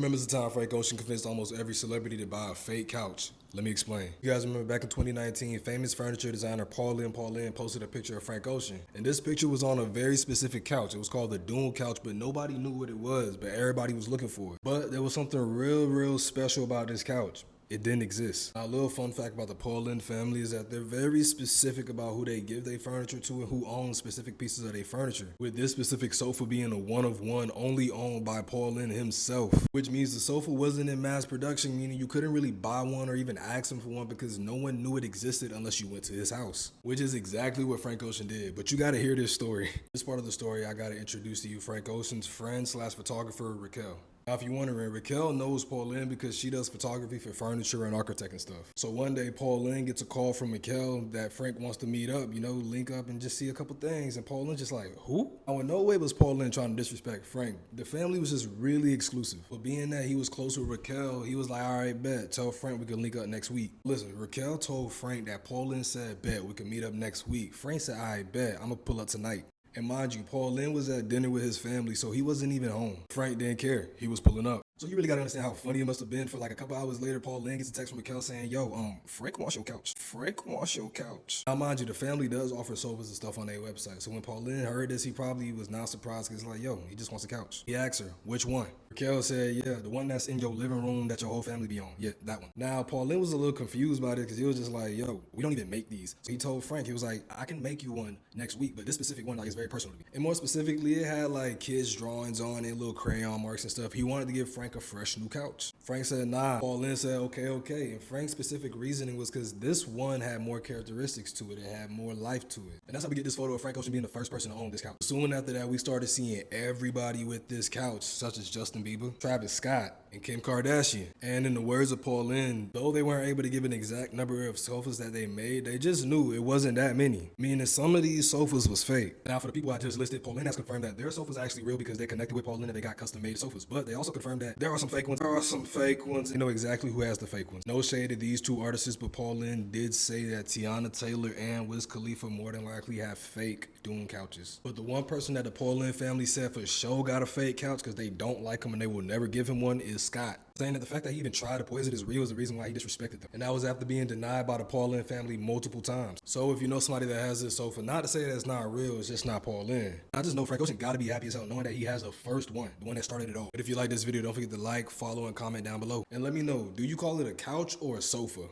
Remembers the time Frank Ocean convinced almost every celebrity to buy a fake couch? Let me explain. You guys remember back in 2019, famous furniture designer Paul Lynn posted a picture of Frank Ocean. And this picture was on a very specific couch. It was called the Dune couch, but nobody knew what it was, but everybody was looking for it. But there was something real special about this couch. It didn't exist. Now, a little fun fact about the Paul Lynn family is that they're very specific about who they give their furniture to and who owns specific pieces of their furniture. With this specific sofa being a one of one, only owned by Paul Lynn himself. Which means the sofa wasn't in mass production, meaning you couldn't really buy one or even ask him for one because no one knew it existed unless you went to his house. Which is exactly what Frank Ocean did. But you gotta hear this story. This part of the story, I gotta introduce to you Frank Ocean's friend slash photographer, Raquel. Now, if you're wondering, Raquel knows Paul Lynn because she does photography for furniture and architect and stuff. So one day, Paul Lynn gets a call from Raquel that Frank wants to meet up, link up and just see a couple things. And Paul Lynn's just like, who? Oh, in no way was Paul Lynn trying to disrespect Frank. The family was just really exclusive. But being that he was close with Raquel, he was like, all right, bet. Tell Frank we can link up next week. Listen, Raquel told Frank that Paul Lynn said, bet, we can meet up next week. Frank said, all right, bet, I'm gonna pull up tonight. And mind you, Paul Lynn was at dinner with his family, so he wasn't even home. Frank didn't care. He was pulling up. So you really gotta understand how funny it must have been for like a couple hours later, Paul Lynn gets a text from Raquel saying, yo, Frank wants your couch. Frank wants your couch. Now mind you, the family does offer sofas and stuff on their website. So when Paul Lynn heard this, he probably was not surprised because like, yo, he just wants a couch. He asked her, which one? Raquel said, yeah, the one that's in your living room that your whole family be on. Yeah, that one. Now, Paul Lynn was a little confused by it because he was just like, yo, we don't even make these. So he told Frank, he was like, I can make you one next week, but this specific one like is very personal to me. And more specifically, it had like kids' drawings on it, little crayon marks and stuff. He wanted to give Frank a fresh new couch. Frank said, nah. Paul Lynn said, okay. And Frank's specific reasoning was because this one had more characteristics to it. It had more life to it. And that's how we get this photo of Frank Ocean being the first person to own this couch. Soon after that, we started seeing everybody with this couch, such as Justin Bieber, Travis Scott, and Kim Kardashian. And in the words of Paul Lynn, though they weren't able to give an exact number of sofas that they made, they just knew it wasn't that many. Meaning some of these sofas was fake. Now for the people I just listed, Paul Lynn has confirmed that their sofas are actually real because they connected with Paul Lynn and they got custom made sofas. But they also confirmed that there are some fake ones. They know exactly who has the fake ones. No shade to these two artists, but Paul Lynn did say that Tiana Taylor and Wiz Khalifa more than likely have fake Dune couches. But the one person that the Paul Lynn family said for sure got a fake couch because they don't like him and they will never give him one is Scott, saying that the fact that he even tried to poison his reel is the reason why he disrespected them. And that was after being denied by the Paul Lynn family multiple times. So if you know somebody that has this sofa, not to say that it's not real, it's just not Paul Lynn. I just know Frank Ocean gotta be happy as hell knowing that he has the first one, the one that started it all. But if you like this video, don't forget to like, follow, and comment down below. And let me know, do you call it a couch or a sofa?